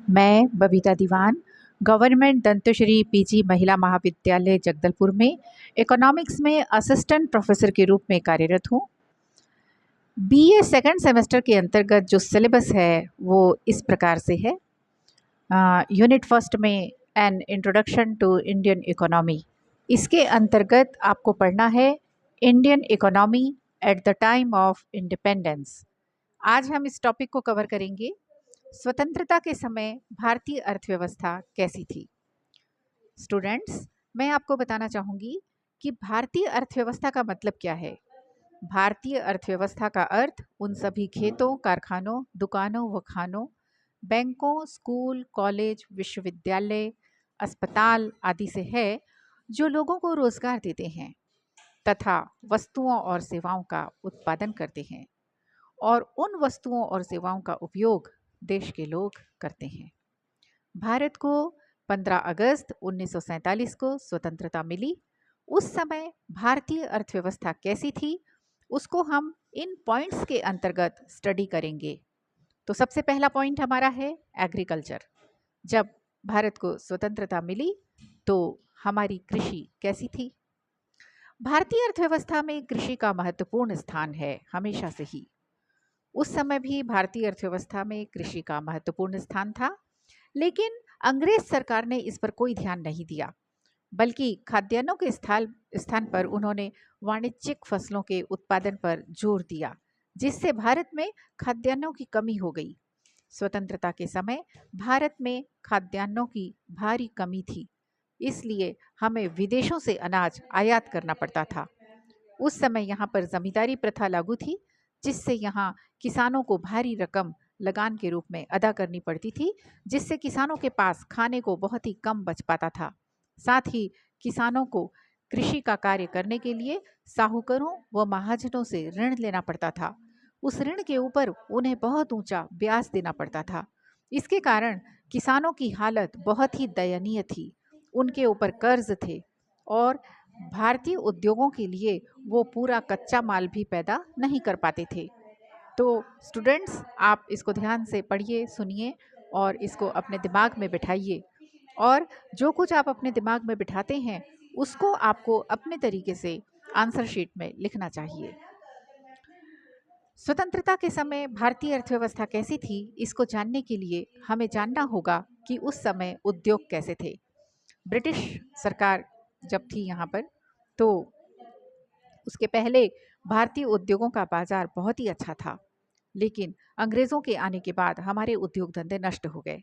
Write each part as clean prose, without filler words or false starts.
मैं बबीता दीवान government दंतश्री PG महिला महाविद्यालय जगदलपुर में इकोनॉमिक्स में असिस्टेंट प्रोफेसर के रूप में कार्यरत हूँ। बीए सेकंड सेमेस्टर के अंतर्गत जो सिलेबस है वो इस प्रकार से है। यूनिट फर्स्ट में an introduction to Indian economy, इसके अंतर्गत आपको पढ़ना है Indian economy at the time of independence. आज हम इस टॉपिक को कवर करेंगे। स्वतंत्रता के समय भारतीय अर्थव्यवस्था कैसी थी। स्टूडेंट्स, मैं आपको बताना चाहूँगी कि भारतीय अर्थव्यवस्था का मतलब क्या है। भारतीय अर्थव्यवस्था का अर्थ उन सभी खेतों, कारखानों, दुकानों व खानों, बैंकों, स्कूल, कॉलेज, विश्वविद्यालय, अस्पताल आदि से है जो लोगों को रोजगार देते हैं तथा वस्तुओं और सेवाओं का उत्पादन करते हैं और उन वस्तुओं और सेवाओं का उपयोग देश के लोग करते हैं। भारत को 15 अगस्त 1947 को स्वतंत्रता मिली। उस समय भारतीय अर्थव्यवस्था कैसी थी उसको हम इन पॉइंट्स के अंतर्गत स्टडी करेंगे। तो सबसे पहला पॉइंट हमारा है एग्रीकल्चर। जब भारत को स्वतंत्रता मिली तो हमारी कृषि कैसी थी। भारतीय अर्थव्यवस्था में कृषि का महत्वपूर्ण स्थान है हमेशा से ही। उस समय भी भारतीय अर्थव्यवस्था में कृषि का महत्वपूर्ण स्थान था, लेकिन अंग्रेज सरकार ने इस पर कोई ध्यान नहीं दिया, बल्कि खाद्यान्नों के स्थान पर उन्होंने वाणिज्यिक फसलों के उत्पादन पर जोर दिया, जिससे भारत में खाद्यान्नों की कमी हो गई। स्वतंत्रता के समय भारत में खाद्यान्नों की भारी कमी थी, इसलिए हमें विदेशों से अनाज आयात करना पड़ता था। उस समय यहाँ पर जमींदारी प्रथा लागू थी, जिससे यहाँ किसानों को भारी रकम लगान के रूप में अदा करनी पड़ती थी, जिससे किसानों के पास खाने को बहुत ही कम बच पाता था। साथ ही किसानों को कृषि का कार्य करने के लिए साहूकारों व महाजनों से ऋण लेना पड़ता था। उस ऋण के ऊपर उन्हें बहुत ऊंचा ब्याज देना पड़ता था। इसके कारण किसानों की हालत बहुत ही दयनीय थी। उनके ऊपर कर्ज थे और भारतीय उद्योगों के लिए वो पूरा कच्चा माल भी पैदा नहीं कर पाते थे। तो स्टूडेंट्स, आप इसको ध्यान से पढ़िए, सुनिए और इसको अपने दिमाग में बिठाइए, और जो कुछ आप अपने दिमाग में बिठाते हैं उसको आपको अपने तरीके से आंसर शीट में लिखना चाहिए। स्वतंत्रता के समय भारतीय अर्थव्यवस्था कैसी थी, इसको जानने के लिए हमें जानना होगा कि उस समय उद्योग कैसे थे। ब्रिटिश सरकार जब थी यहाँ पर, तो उसके पहले भारतीय उद्योगों का बाजार बहुत ही अच्छा था, लेकिन अंग्रेज़ों के आने के बाद हमारे उद्योग धंधे नष्ट हो गए।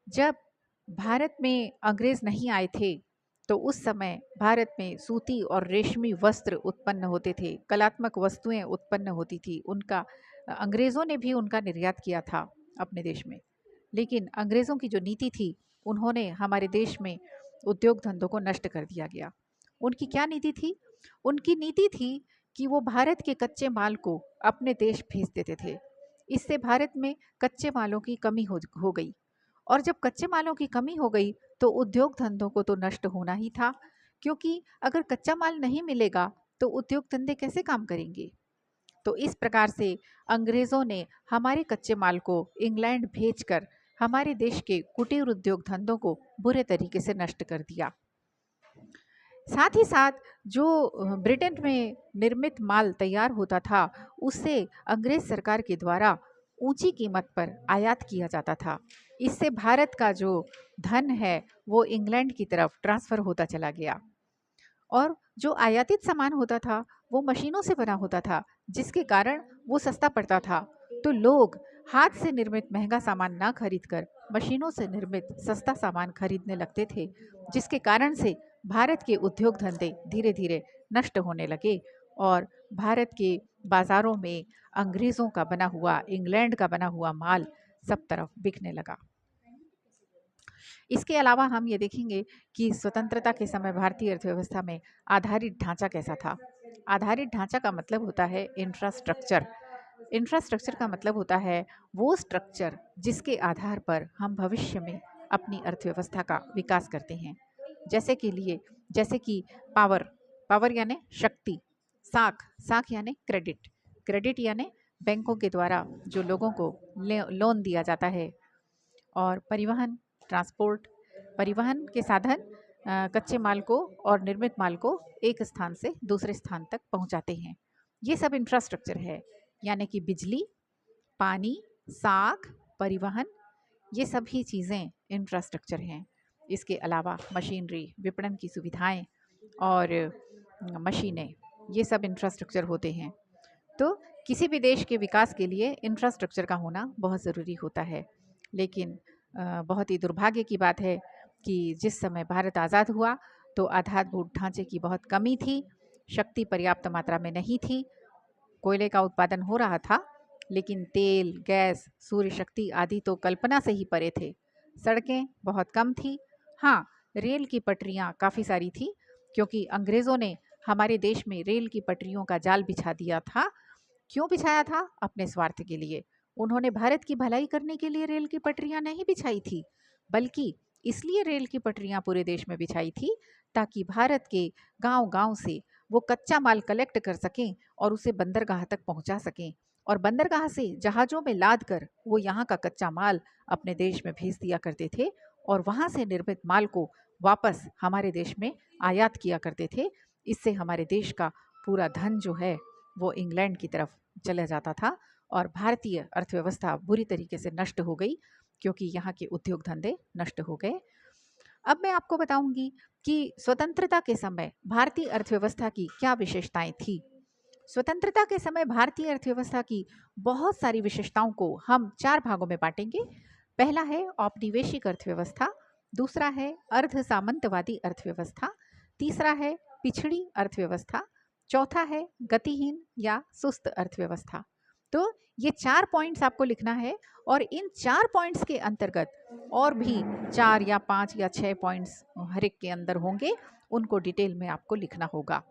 जब भारत में अंग्रेज़ नहीं आए थे तो उस समय भारत में सूती और रेशमी वस्त्र उत्पन्न होते थे, कलात्मक वस्तुएं उत्पन्न होती थी। उनका अंग्रेज़ों ने भी उनका निर्यात किया था अपने देश में, लेकिन अंग्रेज़ों की जो नीति थी, उन्होंने हमारे देश में उद्योग धंधों को नष्ट कर दिया गया। उनकी क्या नीति थी? उनकी नीति थी कि वो भारत के कच्चे माल को अपने देश भेज देते थे। इससे भारत में कच्चे मालों की कमी हो गई, और जब कच्चे मालों की कमी हो गई तो उद्योग धंधों को तो नष्ट होना ही था, क्योंकि अगर कच्चा माल नहीं मिलेगा तो उद्योग धंधे कैसे काम करेंगे। तो इस प्रकार से अंग्रेज़ों ने हमारे कच्चे माल को इंग्लैंड भेजकर हमारे देश के कुटीर उद्योग धंधों को बुरे तरीके से नष्ट कर दिया। साथ ही साथ जो ब्रिटेन में निर्मित माल तैयार होता था, उससे अंग्रेज सरकार के द्वारा ऊंची कीमत पर आयात किया जाता था। इससे भारत का जो धन है वो इंग्लैंड की तरफ ट्रांसफ़र होता चला गया, और जो आयातित सामान होता था वो मशीनों से बना होता था, जिसके कारण वो सस्ता पड़ता था। तो लोग हाथ से निर्मित महंगा सामान ना खरीद कर मशीनों से निर्मित सस्ता सामान खरीदने लगते थे, जिसके कारण से भारत के उद्योग धंधे धीरे धीरे नष्ट होने लगे और भारत के बाज़ारों में अंग्रेज़ों का बना हुआ, इंग्लैंड का बना हुआ माल सब तरफ बिकने लगा। इसके अलावा हम ये देखेंगे कि स्वतंत्रता के समय भारतीय अर्थव्यवस्था में आधारित ढांचा कैसा था। आधारित ढांचा का मतलब होता है इंफ्रास्ट्रक्चर। इंफ्रास्ट्रक्चर का मतलब होता है वो स्ट्रक्चर जिसके आधार पर हम भविष्य में अपनी अर्थव्यवस्था का विकास करते हैं। जैसे कि पावर, पावर यानी शक्ति, साख, साख यानी क्रेडिट, क्रेडिट यानी बैंकों के द्वारा जो लोगों को लोन दिया जाता है, और परिवहन, ट्रांसपोर्ट, परिवहन के साधन कच्चे माल को और निर्मित माल को एक स्थान से दूसरे स्थान तक पहुंचाते हैं। ये सब इंफ्रास्ट्रक्चर है, यानी कि बिजली, पानी, साख, परिवहन, ये सभी चीज़ें इंफ्रास्ट्रक्चर हैं। इसके अलावा मशीनरी, विपणन की सुविधाएं और मशीनें, ये सब इंफ्रास्ट्रक्चर होते हैं। तो किसी भी देश के विकास के लिए इंफ्रास्ट्रक्चर का होना बहुत ज़रूरी होता है। लेकिन बहुत ही दुर्भाग्य की बात है कि जिस समय भारत आज़ाद हुआ तो आधारभूत ढांचे की बहुत कमी थी, शक्ति पर्याप्त मात्रा में नहीं थी। कोयले का उत्पादन हो रहा था, लेकिन तेल, गैस, सूर्य शक्ति आदि तो कल्पना से ही परे थे। सड़कें बहुत कम थी। हाँ, रेल की पटरियाँ काफ़ी सारी थी, क्योंकि अंग्रेज़ों ने हमारे देश में रेल की पटरियों का जाल बिछा दिया था। क्यों बिछाया था? अपने स्वार्थ के लिए। उन्होंने भारत की भलाई करने के लिए रेल की पटरियां नहीं बिछाई थी, बल्कि इसलिए रेल की पटरियां पूरे देश में बिछाई थी ताकि भारत के गांव-गांव से वो कच्चा माल कलेक्ट कर सकें और उसे बंदरगाह तक पहुंचा सकें, और बंदरगाह से जहाज़ों में लाद कर वो यहाँ का कच्चा माल अपने देश में भेज दिया करते थे और वहाँ से निर्मित माल को वापस हमारे देश में आयात किया करते थे। इससे हमारे देश का पूरा धन जो है वो इंग्लैंड की तरफ चला जाता था और भारतीय अर्थव्यवस्था बुरी तरीके से नष्ट हो गई, क्योंकि यहाँ के उद्योग धंधे नष्ट हो गए। अब मैं आपको बताऊंगी कि स्वतंत्रता के समय भारतीय अर्थव्यवस्था की क्या विशेषताएं थी। स्वतंत्रता के समय भारतीय अर्थव्यवस्था की बहुत सारी विशेषताओं को हम 4 भागों में बांटेंगे। पहला है औपनिवेशिक अर्थव्यवस्था, दूसरा है अर्ध सामंतवादी अर्थव्यवस्था, तीसरा है पिछड़ी अर्थव्यवस्था, चौथा है गतिहीन या सुस्त अर्थव्यवस्था। तो ये 4 पॉइंट्स आपको लिखना है और इन 4 पॉइंट्स के अंतर्गत और भी 4 या 5 या 6 पॉइंट्स हर एक के अंदर होंगे, उनको डिटेल में आपको लिखना होगा।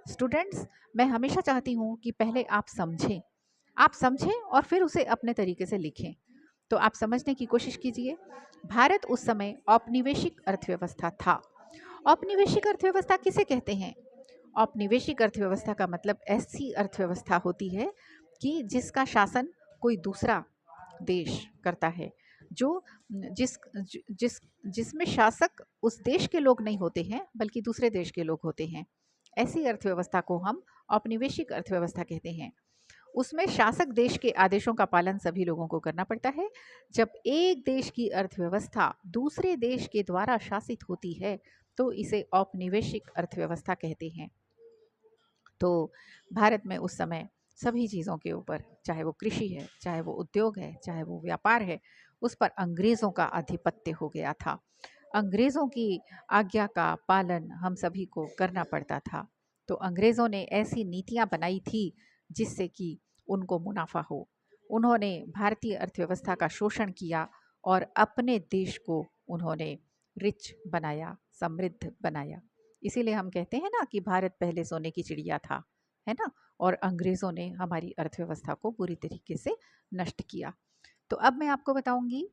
स्टूडेंट्स, मैं हमेशा चाहती हूँ कि पहले आप समझें और फिर उसे अपने तरीके से लिखें। तो आप समझने की कोशिश कीजिए। भारत उस समय औपनिवेशिक अर्थव्यवस्था था। औपनिवेशिक अर्थव्यवस्था किसे कहते हैं? औपनिवेशिक अर्थव्यवस्था का मतलब ऐसी अर्थव्यवस्था होती है कि जिसका शासन कोई दूसरा देश करता है, जो जिस जिस जिसमें शासक उस देश के लोग नहीं होते हैं, बल्कि दूसरे देश के लोग होते हैं। ऐसी अर्थव्यवस्था को हम औपनिवेशिक अर्थव्यवस्था कहते हैं। उसमें शासक देश के आदेशों का पालन सभी लोगों को करना पड़ता है। जब एक देश की अर्थव्यवस्था दूसरे देश के द्वारा शासित होती है तो इसे औपनिवेशिक अर्थव्यवस्था कहते हैं। तो भारत में उस समय सभी चीज़ों के ऊपर, चाहे वो कृषि है, चाहे वो उद्योग है, चाहे वो व्यापार है, उस पर अंग्रेज़ों का आधिपत्य हो गया था। अंग्रेज़ों की आज्ञा का पालन हम सभी को करना पड़ता था। तो अंग्रेज़ों ने ऐसी नीतियाँ बनाई थी जिससे कि उनको मुनाफा हो। उन्होंने भारतीय अर्थव्यवस्था का शोषण किया और अपने देश को उन्होंने रिच बनाया, समृद्ध बनाया। इसीलिए हम कहते हैं ना कि भारत पहले सोने की चिड़िया था, है ना? और अंग्रेज़ों ने हमारी अर्थव्यवस्था को बुरी तरीके से नष्ट किया। तो अब मैं आपको बताऊंगी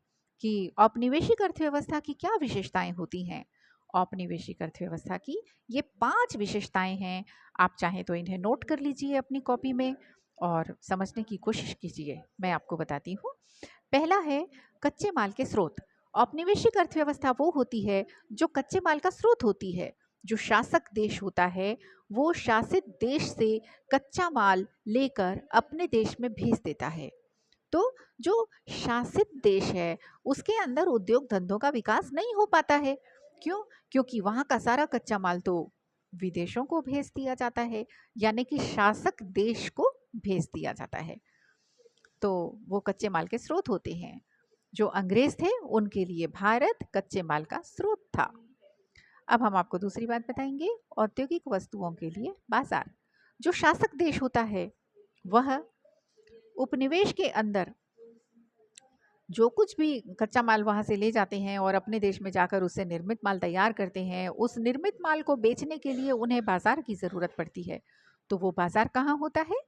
कि औपनिवेशिक अर्थव्यवस्था की क्या विशेषताएं होती हैं। औपनिवेशिक अर्थव्यवस्था की ये 5 विशेषताएं हैं। आप चाहें तो इन्हें नोट कर लीजिए अपनी कॉपी में और समझने की कोशिश कीजिए। मैं आपको बताती हूँ। पहला है कच्चे माल के स्रोत। औपनिवेशिक अर्थव्यवस्था वो होती है जो कच्चे माल का स्रोत होती है। जो शासक देश होता है वो शासित देश से कच्चा माल लेकर अपने देश में भेज देता है। तो जो शासित देश है उसके अंदर उद्योग धंधों का विकास नहीं हो पाता है। क्यों? क्योंकि वहाँ का सारा कच्चा माल तो विदेशों को भेज दिया जाता है, यानी कि शासक देश को भेज दिया जाता है। तो वो कच्चे माल के स्रोत होते हैं। जो अंग्रेज थे उनके लिए भारत कच्चे माल का स्रोत था। अब हम आपको दूसरी बात बताएंगे, औद्योगिक वस्तुओं के लिए बाजार। जो शासक देश होता है वह उपनिवेश के अंदर जो कुछ भी कच्चा माल वहाँ से ले जाते हैं और अपने देश में जाकर उससे निर्मित माल तैयार करते हैं, उस निर्मित माल को बेचने के लिए उन्हें बाजार की ज़रूरत पड़ती है। तो वो बाजार कहाँ होता है?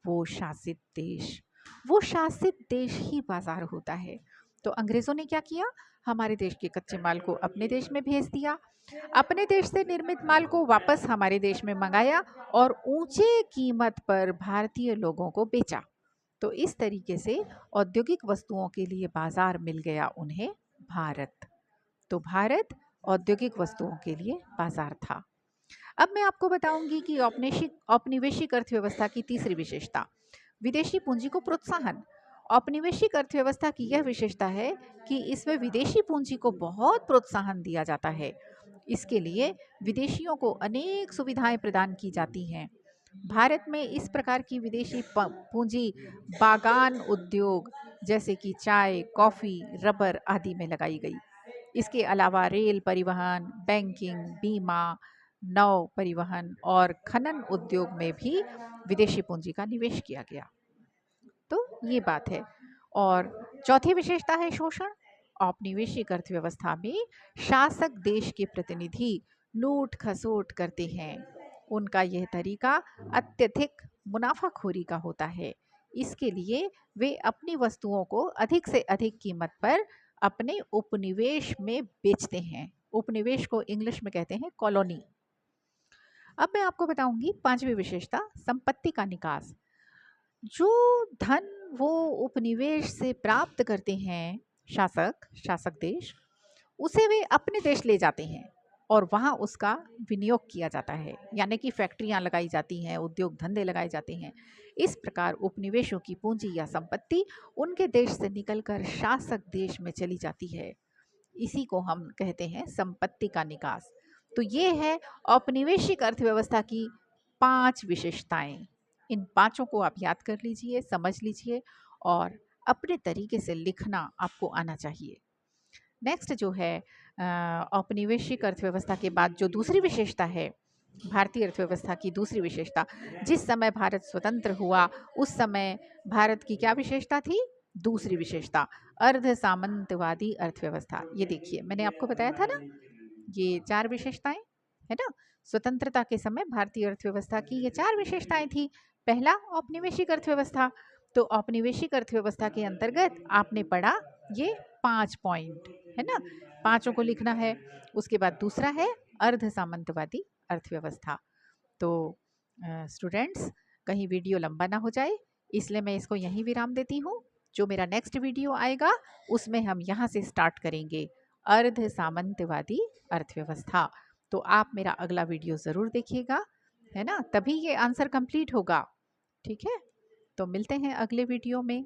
वो शासित देश ही बाजार होता है। तो अंग्रेज़ों ने क्या किया? हमारे देश के कच्चे माल को अपने देश में भेज दिया, अपने देश से निर्मित माल को वापस हमारे देश में मंगाया और ऊंचे कीमत पर भारतीय लोगों को बेचा। तो इस तरीके से औद्योगिक वस्तुओं के लिए बाजार मिल गया उन्हें भारत। तो भारत औद्योगिक वस्तुओं के लिए बाजार था। अब मैं आपको बताऊंगी कि औपनिवेशिक अर्थव्यवस्था की तीसरी विशेषता, विदेशी पूंजी को प्रोत्साहन। औपनिवेशिक अर्थव्यवस्था की यह विशेषता है कि इसमें विदेशी पूंजी को बहुत प्रोत्साहन दिया जाता है। इसके लिए विदेशियों को अनेक सुविधाएं प्रदान की जाती हैं। भारत में इस प्रकार की विदेशी पूंजी बागान उद्योग जैसे कि चाय, कॉफी, रबर आदि में लगाई गई। इसके अलावा रेल परिवहन, बैंकिंग, बीमा, नौ परिवहन और खनन उद्योग में भी विदेशी पूंजी का निवेश किया गया। तो ये बात है। और चौथी विशेषता है शोषण। औपनिवेशिक अर्थव्यवस्था में शासक देश के प्रतिनिधि लूट खसोट करते हैं। उनका यह तरीका अत्यधिक मुनाफाखोरी का होता है। इसके लिए वे अपनी वस्तुओं को अधिक से अधिक कीमत पर अपने उपनिवेश में बेचते हैं। उपनिवेश को इंग्लिश में कहते हैं कॉलोनी। अब मैं आपको बताऊंगी पांचवी विशेषता, संपत्ति का निकास। जो धन वो उपनिवेश से प्राप्त करते हैं शासक देश, उसे वे अपने देश ले जाते हैं और वहाँ उसका विनियोग किया जाता है, यानी कि फैक्ट्रियाँ लगाई जाती हैं, उद्योग धंधे लगाए जाते हैं। इस प्रकार उपनिवेशों की पूंजी या संपत्ति उनके देश से निकलकर शासक देश में चली जाती है। इसी को हम कहते हैं संपत्ति का निकास। तो ये है औपनिवेशिक अर्थव्यवस्था की 5 विशेषताएं। इन पांचों को आप याद कर लीजिए, समझ लीजिए और अपने तरीके से लिखना आपको आना चाहिए। नेक्स्ट जो है औपनिवेशिक अर्थव्यवस्था के बाद जो दूसरी विशेषता है, भारतीय अर्थव्यवस्था की दूसरी विशेषता, जिस समय भारत स्वतंत्र हुआ उस समय भारत की क्या विशेषता थी? दूसरी विशेषता, अर्ध सामंतवादी अर्थव्यवस्था। ये देखिए, मैंने आपको बताया था ना, ये 4 विशेषताएं है ना। स्वतंत्रता के समय भारतीय अर्थव्यवस्था की ये 4 विशेषताएं थी। पहला, औपनिवेशिक अर्थव्यवस्था। तो औपनिवेशिक अर्थव्यवस्था के अंतर्गत आपने पढ़ा ये 5 पॉइंट, है ना, पांचों को लिखना है। उसके बाद दूसरा है अर्ध सामंतवादी अर्थव्यवस्था। तो स्टूडेंट्स, कहीं वीडियो लंबा ना हो जाए, इसलिए मैं इसको यहीं विराम देती हूँ। जो मेरा नेक्स्ट वीडियो आएगा उसमें हम यहाँ से स्टार्ट करेंगे अर्ध सामंतवादी अर्थव्यवस्था। तो आप मेरा अगला वीडियो ज़रूर देखिएगा, है ना, तभी ये आंसर कंप्लीट होगा। ठीक है, तो मिलते हैं अगले वीडियो में।